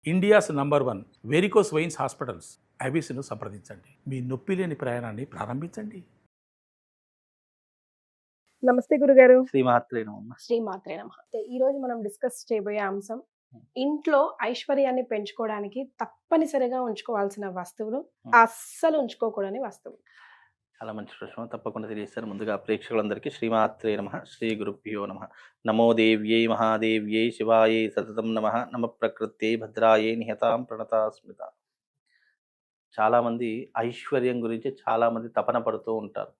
India's number 1 varicose veins hospitals ఐబీసీను సంప్రదించండి. మీ నొప్పి లేని ప్రయాణాన్ని ప్రారంభించండి. నమస్తే గురుగారు. శ్రీమాత్రే నమః. శ్రీమాత్రే నమః. ఈ రోజు మనం డిస్కస్ చేయబోయే అంశం ఇంట్లో ఐశ్వర్యాన్ని పెంచుకోవడానికి తప్పనిసరిగా ఉంచుకోవాల్సిన వస్తువులు, అస్సలు ఉంచుకోకూడని వస్తువులు. చాలా మంచి ప్రశ్న, తప్పకుండా తెలియజేస్తారు. ముందుగా ప్రేక్షకులందరికీ శ్రీమాత్రే నమః, శ్రీ గురుభ్యో నమః. నమో దేవ్యై మహాదేవ్యై శివాయై సతతం నమః. నమ ప్రకృత్యై భద్రాయై నిహతాం ప్రణతా స్మృత. చాలామంది ఐశ్వర్యం గురించి చాలామంది తపన పడుతూ ఉంటారు.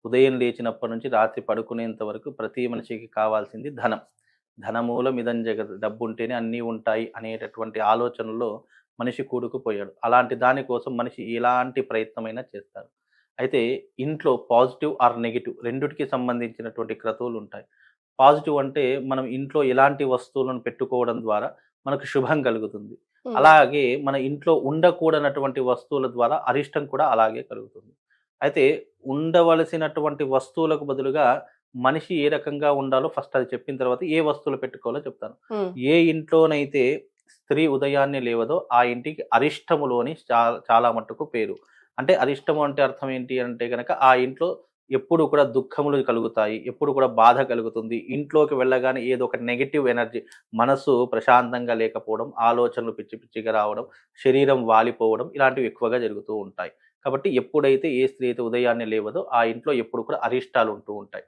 ఉదయం లేచినప్పటి నుంచి రాత్రి పడుకునేంత వరకు ప్రతి మనిషికి కావాల్సింది ధనం. ధనమూలం ఇదం జగత్, డబ్బు ఉంటేనే అన్నీ ఉంటాయి అనేటటువంటి ఆలోచనలో మనిషి కూడుకుపోయాడు. అలాంటి దానికోసం మనిషి ఎలాంటి ప్రయత్నమైనా చేస్తారు. అయితే ఇంట్లో పాజిటివ్ ఆర్ నెగిటివ్ రెండిటికి సంబంధించినటువంటి క్రతువులు ఉంటాయి. పాజిటివ్ అంటే మనం ఇంట్లో ఎలాంటి వస్తువులను పెట్టుకోవడం ద్వారా మనకు శుభం కలుగుతుంది. అలాగే మన ఇంట్లో ఉండకూడనటువంటి వస్తువుల ద్వారా అరిష్టం కూడా అలాగే కలుగుతుంది. అయితే ఉండవలసినటువంటి వస్తువులకు బదులుగా మనిషి ఏ రకంగా ఉండాలో ఫస్ట్ అది చెప్పిన తర్వాత ఏ వస్తువులు పెట్టుకోవాలో చెప్తాను. ఏ ఇంట్లోనైతే స్త్రీ ఉదయాన్నే లేవదో ఆ ఇంటికి అరిష్టములోని చాలా మట్టుకు పేరు. అంటే అరిష్టము అంటే అర్థం ఏంటి అంటే కనుక ఆ ఇంట్లో ఎప్పుడు కూడా దుఃఖములు కలుగుతాయి, ఎప్పుడు కూడా బాధ కలుగుతుంది. ఇంట్లోకి వెళ్ళగానే ఏదో ఒక నెగిటివ్ ఎనర్జీ, మనసు ప్రశాంతంగా లేకపోవడం, ఆలోచనలు పిచ్చి పిచ్చిగా రావడం, శరీరం వాలిపోవడం ఇలాంటివి ఎక్కువగా జరుగుతూ ఉంటాయి. కాబట్టి ఎప్పుడైతే ఏ స్త్రీ అయితే ఉదయాన్నే లేవదో ఆ ఇంట్లో ఎప్పుడు కూడా అరిష్టాలు ఉంటూ ఉంటాయి.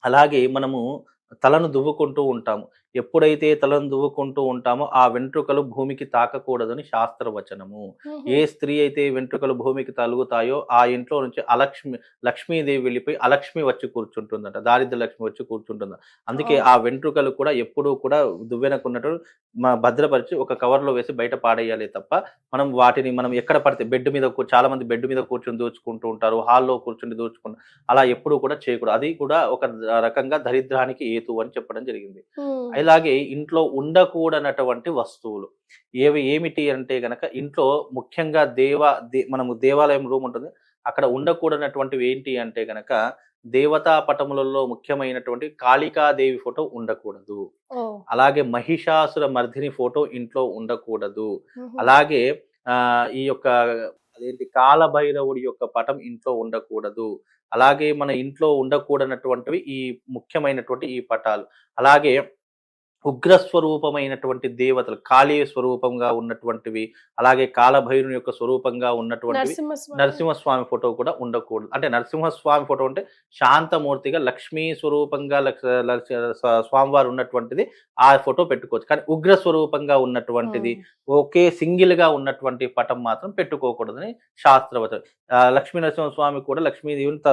అలాగే మనము తలను దువ్వుకుంటూ ఉంటాము. ఎప్పుడైతే తలను దువ్వుకుంటూ ఉంటామో ఆ వెంట్రుకలు భూమికి తాకకూడదని శాస్త్రవచనము. ఏ స్త్రీ అయితే వెంట్రుకలు భూమికి తలుగుతాయో ఆ ఇంట్లో నుంచి లక్ష్మీదేవి వెళ్ళిపోయి అలక్ష్మి వచ్చి కూర్చుంటుందంట, దారిద్ర లక్ష్మి వచ్చి కూర్చుంటుంద. అందుకే ఆ వెంట్రుకలు కూడా ఎప్పుడూ కూడా దువ్వెనకున్నట్టు భద్రపరిచి ఒక కవర్లో వేసి బయట పాడేయాలి తప్ప మనం ఎక్కడ పడితే బెడ్ మీద, చాలా మంది బెడ్ మీద కూర్చొని దోచుకుంటూ ఉంటారు, హాల్లో కూర్చొని దోచుకుంటారు. అలా ఎప్పుడూ కూడా చేయకూడదు. అది కూడా ఒక రకంగా దరిద్రానికి హేతు అని చెప్పడం జరిగింది. అలాగే ఇంట్లో ఉండకూడనటువంటి వస్తువులు ఏమిటి అంటే గనక ఇంట్లో ముఖ్యంగా మనము దేవాలయం రూమ్ ఉంటుంది, అక్కడ ఉండకూడనటువంటివి ఏంటి అంటే గనక దేవతా పటములలో ముఖ్యమైనటువంటి కాళికాదేవి ఫోటో ఉండకూడదు. అలాగే మహిషాసుర మర్దిని ఫోటో ఇంట్లో ఉండకూడదు. అలాగే ఈ యొక్క కాలభైరవుడి యొక్క పటం ఇంట్లో ఉండకూడదు. అలాగే మన ఇంట్లో ఉండకూడనటువంటివి ఈ ముఖ్యమైనటువంటి ఈ పటాలు. అలాగే ఉగ్రస్వరూపమైనటువంటి దేవతలు, కాళీ స్వరూపంగా ఉన్నటువంటివి, అలాగే కాలభైరుని యొక్క స్వరూపంగా ఉన్నటువంటివి నరసింహస్వామి ఫోటో కూడా ఉండకూడదు. అంటే నరసింహస్వామి ఫోటో అంటే శాంతమూర్తిగా లక్ష్మీ స్వరూపంగా స్వామివారు ఉన్నటువంటిది ఆ ఫోటో పెట్టుకోవచ్చు. కానీ ఉగ్ర స్వరూపంగా ఉన్నటువంటిది ఒకే సింగిల్ గా ఉన్నటువంటి పటం మాత్రం పెట్టుకోకూడదని శాస్త్రవచనం. లక్ష్మీ నరసింహస్వామి కూడా లక్ష్మీదేవిని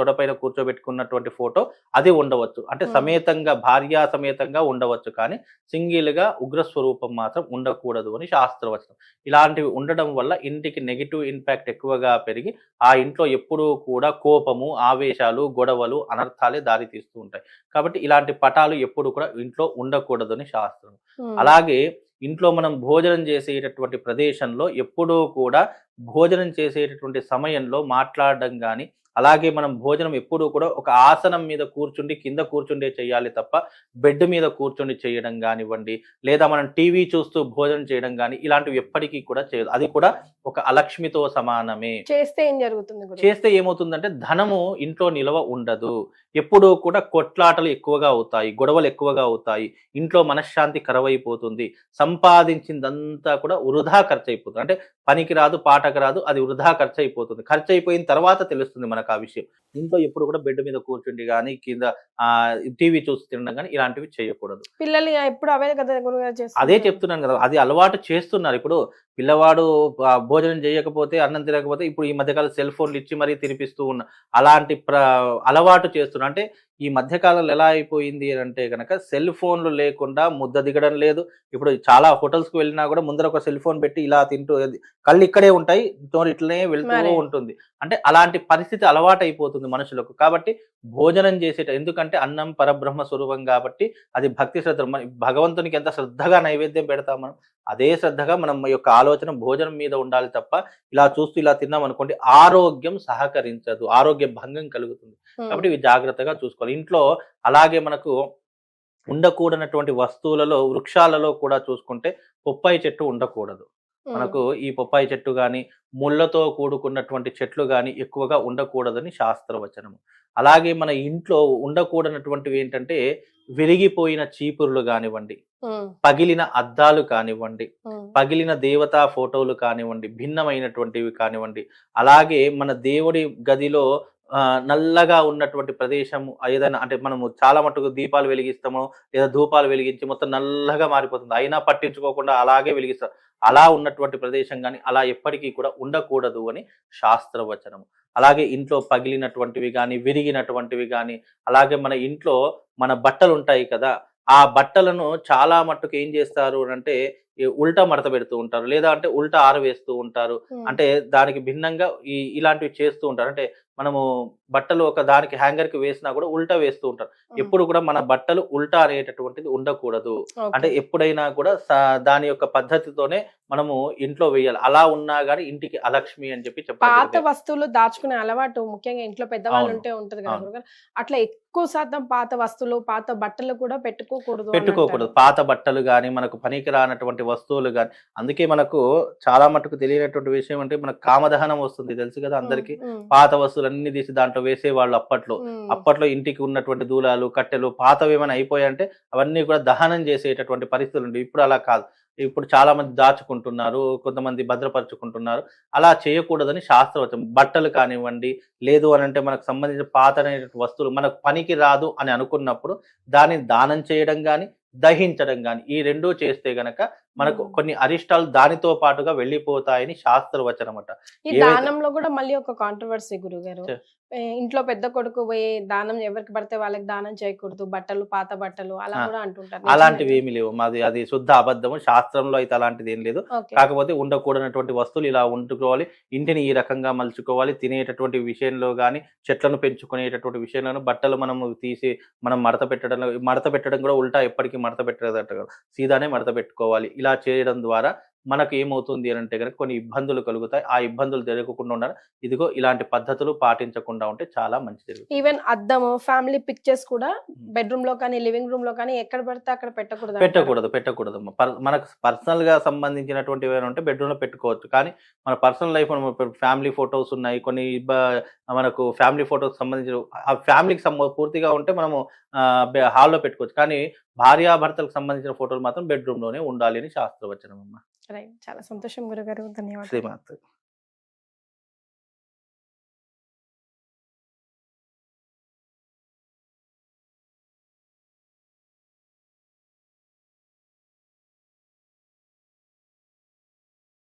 తొడపైన కూర్చోబెట్టుకున్నటువంటి ఫోటో అది ఉండవచ్చు. అంటే సమేతంగా, భార్యా సమేతంగా ఉండవచ్చు, కానీ సింగిల్ గా ఉగ్రస్వరూపం మాత్రం ఉండకూడదు అని శాస్త్రవచనం. ఇలాంటివి ఉండడం వల్ల ఇంటికి నెగిటివ్ ఇంపాక్ట్ ఎక్కువగా పెరిగి ఆ ఇంట్లో ఎప్పుడూ కూడా కోపము, ఆవేశాలు, గొడవలు, అనర్థాలే దారి తీస్తూ ఉంటాయి. కాబట్టి ఇలాంటి పటాలు ఎప్పుడు కూడా ఇంట్లో ఉండకూడదు అని శాస్త్రం. అలాగే ఇంట్లో మనం భోజనం చేసేటటువంటి ప్రదేశంలో ఎప్పుడూ కూడా భోజనం చేసేటటువంటి సమయంలో మాట్లాడడం కానీ, అలాగే మనం భోజనం ఎప్పుడూ కూడా ఒక ఆసనం మీద కూర్చుండి కింద కూర్చుండే చేయాలి తప్ప బెడ్ మీద కూర్చుండి చేయడం కానివ్వండి, లేదా మనం టీవీ చూస్తూ భోజనం చేయడం కానీ ఇలాంటివి ఎప్పటికీ కూడా చేయదు. అది కూడా ఒక అలక్ష్మితో సమానమే. చేస్తే ఏం జరుగుతుంది? చేస్తే ఏమవుతుందంటే ధనము ఇంట్లో నిల్వ ఉండదు. ఎప్పుడూ కూడా కొట్లాటలు ఎక్కువగా అవుతాయి, గొడవలు ఎక్కువగా అవుతాయి, ఇంట్లో మనశ్శాంతి కరవైపోతుంది, సంపాదించిందంతా కూడా వృధా ఖర్చు అయిపోతుంది. అంటే పనికి రాదు, పాటకు రాదు, అది వృధా ఖర్చు అయిపోతుంది. ఖర్చు అయిపోయిన తర్వాత తెలుస్తుంది మనకు ఆ విషయం. ఇంట్లో ఎప్పుడు కూడా బెడ్ మీద కూర్చుండి కానీ, కింద టీవీ చూసి తినడం కానీ ఇలాంటివి చేయకూడదు. పిల్లలు ఎప్పుడు అవే కదా అదే చెప్తున్నాను కదా, అది అలవాటు చేస్తున్నారు. ఇప్పుడు పిల్లవాడు భోజనం చేయకపోతే, అన్నం తినకపోతే ఇప్పుడు ఈ మధ్యకాలం సెల్ ఫోన్లు ఇచ్చి మరీ తినిపిస్తూ ఉన్న అలాంటి అలవాటు చేస్తున్నారు. అంటే ఈ మధ్యకాలంలో ఎలా అయిపోయింది అంటే కనుక సెల్ ఫోన్లు లేకుండా ముద్ద దిగడం లేదు. ఇప్పుడు చాలా హోటల్స్కి వెళ్ళినా కూడా ముందర ఒక సెల్ ఫోన్ పెట్టి ఇలా తింటూ, కళ్ళు ఇక్కడే ఉంటాయి, ఇట్లనే వెళ్తూ ఉంటుంది. అంటే అలాంటి పరిస్థితి అలవాటు అయిపోతుంది మనుషులకు. కాబట్టి భోజనం ఎందుకంటే అన్నం పరబ్రహ్మ స్వరూపం కాబట్టి అది భక్తి శ్రద్ధ. భగవంతునికి ఎంత శ్రద్ధగా నైవేద్యం పెడతాం మనం, అదే శ్రద్ధగా మనం యొక్క ఆలోచన భోజనం మీద ఉండాలి తప్ప ఇలా చూస్తూ ఇలా తిన్నాం అనుకోండి ఆరోగ్యం సహకరించదు, ఆరోగ్య భంగం కలుగుతుంది. కాబట్టి ఇవి జాగ్రత్తగా చూసుకోవాలి ఇంట్లో. అలాగే మనకు ఉండకూడనటువంటి వస్తువులలో వృక్షాలలో కూడా చూసుకుంటే పొప్పాయి చెట్టు ఉండకూడదు. మనకు ఈ పొప్పాయి చెట్టు గాని, ముళ్ళతో కూడుకున్నటువంటి చెట్లు గాని ఎక్కువగా ఉండకూడదని శాస్త్రవచనము. అలాగే మన ఇంట్లో ఉండకూడనటువంటివి ఏంటంటే విరిగిపోయిన చీపుర్లు కానివ్వండి, పగిలిన అద్దాలు కానివ్వండి, పగిలిన దేవతా ఫోటోలు కానివ్వండి, భిన్నమైనటువంటివి కానివ్వండి, అలాగే మన దేవుడి గదిలో నల్లగా ఉన్నటువంటి ప్రదేశము ఏదైనా అంటే మనము చాలా మటుకు దీపాలు వెలిగిస్తాము లేదా ధూపాలు వెలిగించి మొత్తం నల్లగా మారిపోతుంది, అయినా పట్టించుకోకుండా అలాగే వెలిగిస్తాం. అలా ఉన్నటువంటి ప్రదేశం కానీ అలా ఎప్పటికీ కూడా ఉండకూడదు అని శాస్త్రవచనము. అలాగే ఇంట్లో పగిలినటువంటివి కానీ, విరిగినటువంటివి కానీ, అలాగే మన ఇంట్లో మన బట్టలు ఉంటాయి కదా, ఆ బట్టలను చాలా మట్టుకు ఏం చేస్తారు అంటే ఉల్టా మడత పెడుతూ ఉంటారు, లేదా అంటే ఉల్టా ఆరవేస్తూ ఉంటారు. అంటే దానికి భిన్నంగా ఇలాంటివి చేస్తూ ఉంటారు. అంటే మనము బట్టలు ఒక దానికి హ్యాంగర్ కి వేసినా కూడా ఉల్టా వేస్తూ ఉంటారు. ఎప్పుడు కూడా మన బట్టలు ఉల్టా అనేటటువంటిది ఉండకూడదు. అంటే ఎప్పుడైనా కూడా దాని యొక్క పద్ధతితోనే మనము ఇంట్లో వేయాలి. అలా ఉన్నా గానీ ఇంటికి అలక్ష్మి అని చెప్పి పాత చెప్పాలి. వస్తువులు దాచుకునే అలవాటు ముఖ్యంగా ఇంట్లో పెద్దవాళ్ళు ఉంటే ఉంటది కదా గురుగారు. అట్లా ఎక్కువ శాతం పాత వస్తువులు, పాత బట్టలు కూడా పెట్టుకోకూడదు. పాత బట్టలు గాని, మనకు పనికి రానటువంటి వస్తువులు గాని, అందుకే మనకు చాలా మటుకు తెలియనటువంటి విషయం అంటే మనకు కామదహనం వస్తుంది తెలుసు కదా అందరికి. పాత వస్తువులన్నీ తీసి దాంట్లో వేసేవాళ్ళు అప్పట్లో ఇంటికి ఉన్నటువంటి దూలాలు, కట్టెలు పాతవి ఏమైనా అయిపోయాయంటే అవన్నీ కూడా దహనం చేసేటటువంటి పరిస్థితులు ఉండే. ఇప్పుడు అలా కాదు. ఇప్పుడు చాలా మంది దాచుకుంటున్నారు, కొంతమంది భద్రపరుచుకుంటున్నారు. అలా చేయకూడదని శాస్త్రవచనం. బట్టలు కానివ్వండి, లేదు అని అంటే మనకు సంబంధించిన పాత వస్తువులు మనకు పనికి రాదు అని అనుకున్నప్పుడు దానిని దానం చేయడం కానీ, దహించడం కానీ ఈ రెండూ చేస్తే గనక మనకు కొన్ని అరిష్టాలు దానితో పాటుగా వెళ్ళిపోతాయని శాస్త్రవచనం అట. ఈ దానంలో కూడా మళ్ళీ ఒక కాంట్రవర్సీ గురుగారు. ఇంట్లో పెద్ద కొడుకు పోయి దానం ఎవరికి పడితే వాళ్ళకి దానం చేయకూడదు, బట్టలు పాత బట్టలు అలా కూడా అంటుంటారు. అలాంటివి ఏమి లేవు. మాది అది శుద్ధ అబద్ధము. శాస్త్రంలో అయితే అలాంటిది ఏం లేదు. కాకపోతే ఉండకూడనటువంటి వస్తువులు ఇలా ఉంటుకోవాలి, ఇంటిని ఈ రకంగా మలుచుకోవాలి, తినేటటువంటి విషయంలో కానీ, చెట్లను పెంచుకునేటటువంటి విషయంలోనూ బట్టలు మనము తీసి మనం మడత పెట్టడం కూడా ఉల్టా ఎప్పటికీ మడత పెట్టదట, సీదానే మడత పెట్టుకోవాలి. ఇలా చేయడం ద్వారా మనకు ఏమవుతుంది అని అంటే కనుక కొన్ని ఇబ్బందులు కలుగుతాయి. ఆ ఇబ్బందులు జరగకుండా ఉండాలి. ఇదిగో ఇలాంటి పద్ధతులు పాటించకుండా ఉంటే చాలా మంచిది. ఈవెన్ అద్దము, ఫ్యామిలీ పిక్చర్స్ కూడా బెడ్రూమ్ లో కానీ, లివింగ్ రూమ్ లో కానీ ఎక్కడ పడితే అక్కడ పెట్టకూడదు. మనకు పర్సనల్ గా సంబంధించినటువంటి ఏమైనా ఉంటే బెడ్రూమ్ లో పెట్టుకోవచ్చు. కానీ మన పర్సనల్ లైఫ్ ఫ్యామిలీ ఫొటోస్ ఉన్నాయి, కొన్ని మనకు ఫ్యామిలీ ఫొటోస్ సంబంధించిన ఆ ఫ్యామిలీకి పూర్తిగా ఉంటే మనము హాల్లో పెట్టుకోవచ్చు. కానీ భార్యాభర్తలకు సంబంధించిన ఫోటోలు మాత్రం బెడ్రూమ్ లోనే ఉండాలి అని శాస్త్రవచనం అమ్మా. చాలా సంతోషం గురుగారు, ధన్యవాదాలు. శ్రీమాత.